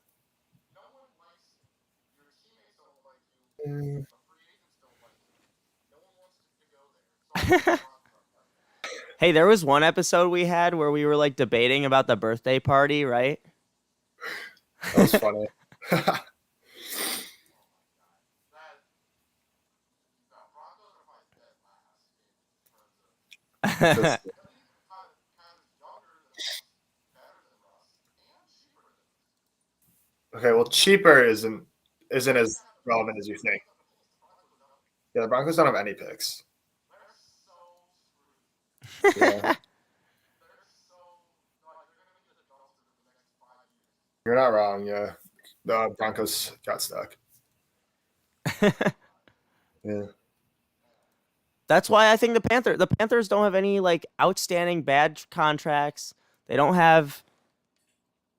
Hey, there was one episode we had where we were like debating about the birthday party, right? That was funny. Okay, well, cheaper isn't as relevant as you think. Yeah, the Broncos don't have any picks. Yeah. You're not wrong. Yeah, the Broncos got stuck. Yeah. That's why I think the Panthers don't have any like outstanding bad contracts. They don't have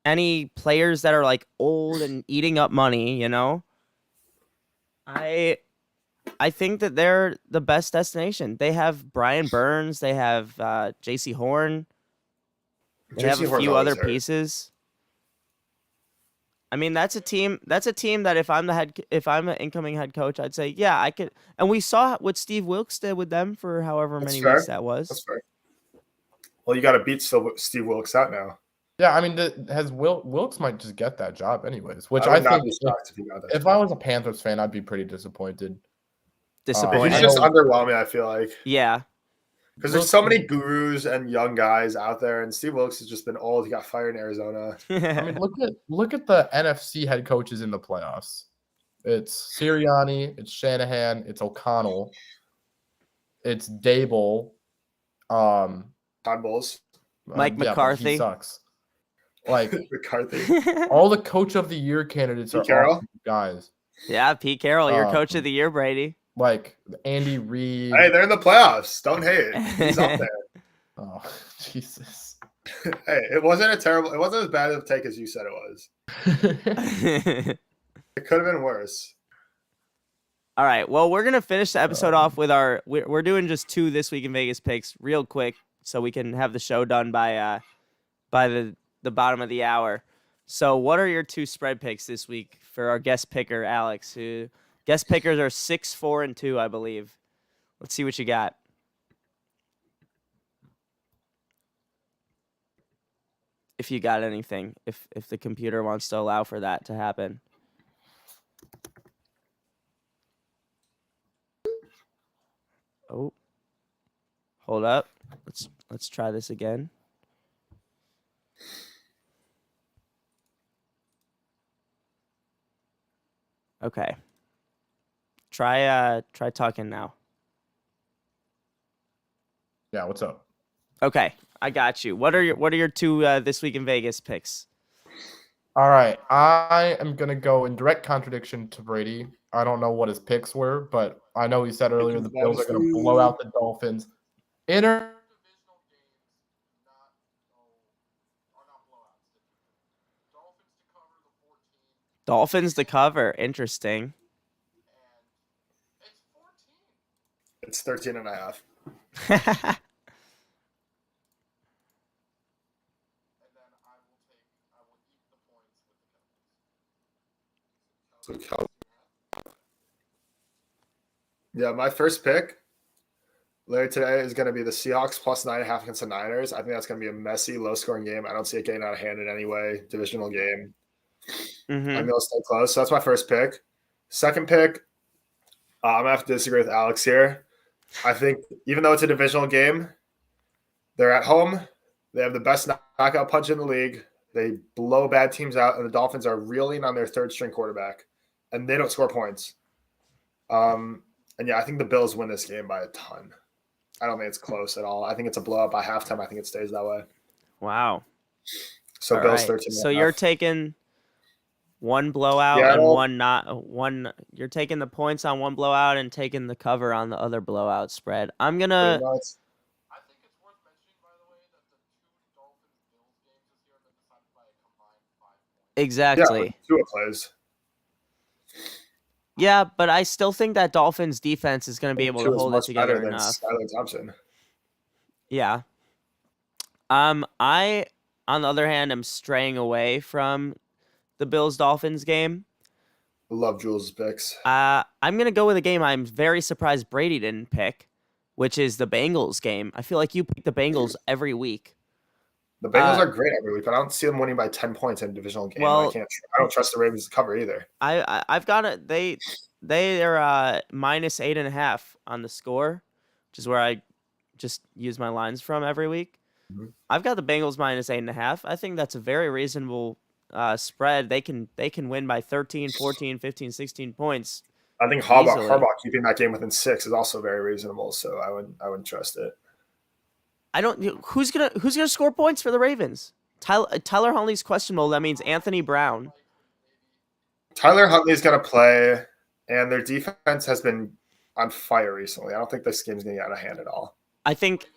any players that are like old and eating up money, you know? I think that they're the best destination. They have Brian Burns, they have JC Horn. They have a few other pieces. I mean, that's a team. That's a team that if I'm an incoming head coach, I'd say, yeah, I could. And we saw what Steve Wilkes did with them for however That's many fair. weeks that was. That's fair. Well, you got to beat Steve Wilkes out now. Yeah, I mean, Wilkes might just get that job anyways, which I I would not think be shocked if he got that if job. I was a Panthers fan, I'd be pretty disappointed. Disappointed. He's just underwhelming, I feel like. Yeah. Because there's so many gurus and young guys out there, and Steve Wilkes has just been old. He got fired in Arizona. I mean, look at the NFC head coaches in the playoffs. It's Sirianni, it's Shanahan, it's O'Connell, it's Dable, Todd Bowles. Mike yeah, McCarthy. he sucks. Like McCarthy. all the coach of the year candidates Pete are Carroll? all guys. Yeah, Pete Carroll, your coach of the year, Brady. Like Andy Reid. Hey, they're in the playoffs. Don't hate. He's up there. Oh, Jesus. Hey, it wasn't as bad of a take as you said it was. It could have been worse. All right. Well, we're going to finish the episode off with we're doing just 2 This Week in Vegas picks real quick so we can have the show done by the bottom of the hour. So what are your 2 spread picks this week for our guest picker, Alex? Guest pickers are 6, 4, and 2, I believe. Let's see what you got. If you got anything, if the computer wants to allow for that to happen. Oh. Hold up. Let's try this again. Okay. Try talking now. Yeah, what's up? Okay, I got you. What are your 2 This Week in Vegas picks? All right, I am gonna go in direct contradiction to Brady. I don't know what his picks were, but I know he said earlier the Bills are gonna blow out the Dolphins. Interdivisional games are not blowouts. Dolphins to cover the 14. Dolphins to cover. Interesting. And it's 14. It's 13 and a half. Yeah, my first pick later today is going to be the Seahawks plus 9.5 against the Niners. I think that's going to be a messy, low-scoring game. I don't see it getting out of hand in any way. Divisional game. Mm-hmm. I think it'll stay close. So that's my first pick. Second pick, I'm going to have to disagree with Alex here. I think even though it's a divisional game, they're at home. They have the best knockout punch in the league. They blow bad teams out, and the Dolphins are reeling on their third-string quarterback, and they don't score points. And yeah, I think the Bills win this game by a ton. I don't think it's close at all. I think it's a blowout by halftime. I think it stays that way. Wow. So All Bills right. 13. So you're taking one blowout and one. You're taking the points on one blowout and taking the cover on the other blowout spread. I'm gonna. I think it's worth mentioning, by the way, that the 2 Dolphins-Bills games this year have been decided by a combined 5 points. Exactly. Yeah, Tua plays. Yeah, but I still think that Dolphins defense is going to be able to Tua's hold it much together better than enough. Skylar Thompson. Yeah. I, on the other hand, am straying away from the Bills-Dolphins game. I love Jules' picks. I'm going to go with a game I'm very surprised Brady didn't pick, which is the Bengals game. I feel like you pick the Bengals every week. The Bengals are great every week, but I don't see them winning by 10 points in a divisional game. Well, I don't trust the Ravens to cover either. I've got it. They are -8.5 on the score, which is where I just use my lines from every week. Mm-hmm. I've got the Bengals -8.5. I think that's a very reasonable spread. They can win by 13, 14, 15, 16 points. I think Harbaugh keeping that game within 6 is also very reasonable. So I wouldn't trust it. I don't. Who's gonna score points for the Ravens? Tyler Huntley's questionable. That means Anthony Brown. Tyler Huntley's going to play, and their defense has been on fire recently. I don't think this game's going to get out of hand at all. I think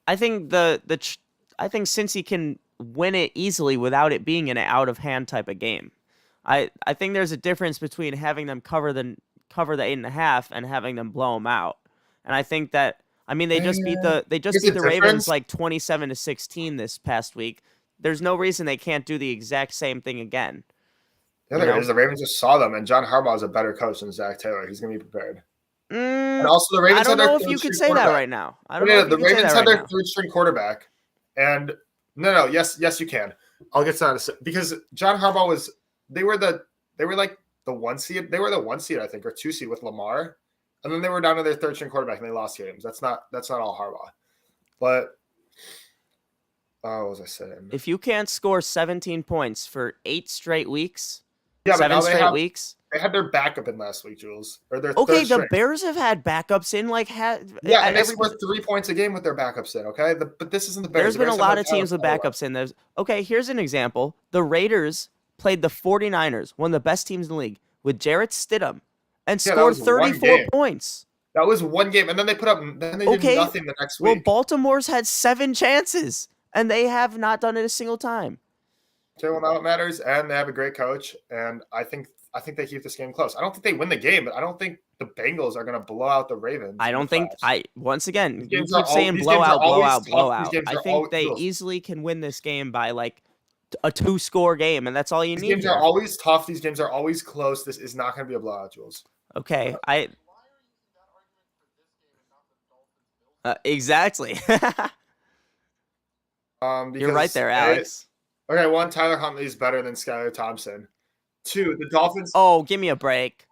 Cincy can win it easily without it being an out of hand type of game. I think there's a difference between having them cover the 8.5 and having them blow them out. And I think that. I mean, they just beat the Ravens like 27-16 this past week. There's no reason they can't do the exact same thing again. Yeah, You there know? is. The Ravens just saw them, and John Harbaugh is a better coach than Zach Taylor. He's going to be prepared. And also, the I Ravens don't had their know if third you could string say that quarterback. right now. I don't Yeah, know if you the could say Ravens that had right their now. third string quarterback, and no, yes, you can. I'll get to that in a sec, because John Harbaugh was. They were like the 1 seed. They were the 1 seed, I think, or 2 seed with Lamar, and then they were down to their third string quarterback and they lost games. That's not all Harbaugh, but what was I saying? If you can't score 17 points for 8 straight weeks, Yeah, but 7 now straight weeks. they had their backup in last week, Jules, or their Okay, third the string. Bears have had backups in like Yeah, at and they every. scored 3 points a game with their backups in. Okay, but this isn't the Bears. There's The been a Bears have lot no of teams with talent. backups in those. Okay, here's an example. The Raiders played the 49ers, one of the best teams in the league, with Jarrett Stidham, and Yeah, that scored was one 34 game. points. That was one game, and then they did Okay, nothing the next well, week. Baltimore's had 7 chances, and they have not done it a single time. Okay, well, now it matters, and they have a great coach, and I think they keep this game close. I don't think they win the game, but I don't think the Bengals are going to blow out the Ravens. I don't think once again, These you games keep saying blowout. I think they Jules, easily can win this game by like a 2-score game, and that's all you these need games here. are always tough. These games are always close. This is not going to be a blowout, Jules. Okay, exactly. You're right there, Alex. Okay, 1, Tyler Huntley is better than Skylar Thompson. 2, the Dolphins. Oh, give me a break.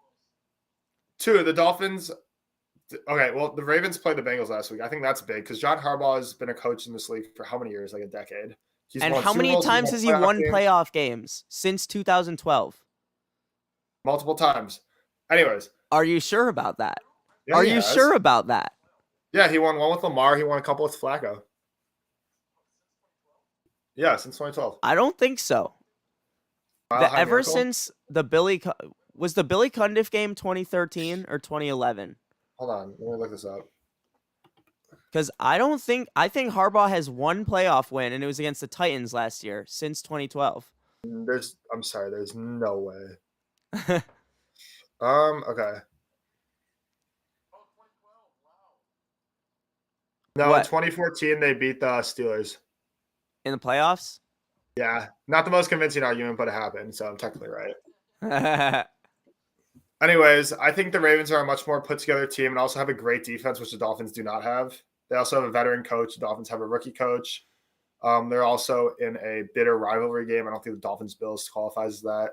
2, the Dolphins. Okay, well, the Ravens played the Bengals last week. I think that's big because John Harbaugh has been a coach in this league for how many years? Like a decade. And how many times has he won playoff games since 2012? Multiple times. Anyways. Are you sure about that? Yeah, Are you sure about that? Yeah, he won one with Lamar. He won a couple with Flacco. Yeah, since 2012. I don't think so. Ever since the Billy Cundiff game 2013 or 2011? Hold on, let me look this up. Because I think Harbaugh has one playoff win, and it was against the Titans last year since 2012. I'm sorry, there's no way. Okay. No, in 2014 they beat the Steelers. In the playoffs? Yeah. Not the most convincing argument, but it happened, so I'm technically right. Anyways, I think the Ravens are a much more put together team and also have a great defense, which the Dolphins do not have. They also have a veteran coach. The Dolphins have a rookie coach. They're also in a bitter rivalry game. I don't think the Dolphins-Bills qualifies as that.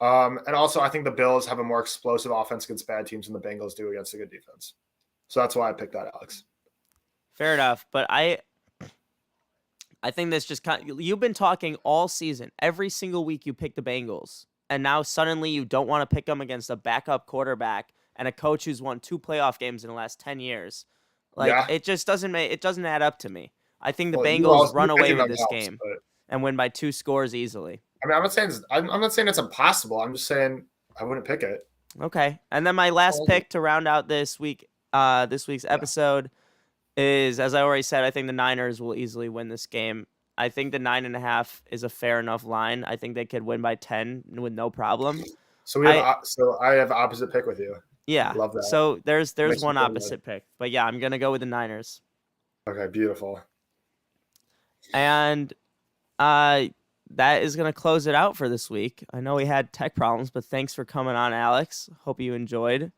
And also, I think the Bills have a more explosive offense against bad teams than the Bengals do against a good defense. So that's why I picked that, Alex. Fair enough, but I think this just you've been talking all season. Every single week you pick the Bengals, and now suddenly you don't want to pick them against a backup quarterback and a coach who's won 2 playoff games in the last 10 years. It just doesn't add up to me. I think the Bengals run away with this game and win by 2 scores easily. I mean, I'm not saying it's impossible. I'm just saying I wouldn't pick it. Okay, and then my last pick to round out this week's episode is, as I already said, I think the Niners will easily win this game. I think the 9.5 is a fair enough line. I think they could win by 10 with no problem. So I have opposite pick with you. Yeah, love that. So there's one opposite pick, but yeah, I'm gonna go with the Niners. Okay, beautiful. And that is gonna close it out for this week. I know we had tech problems, but thanks for coming on, Alex. Hope you enjoyed.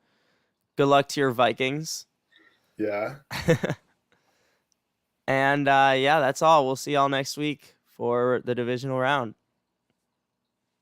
Good luck to your Vikings. Yeah. And yeah, that's all. We'll see y'all next week for the divisional round.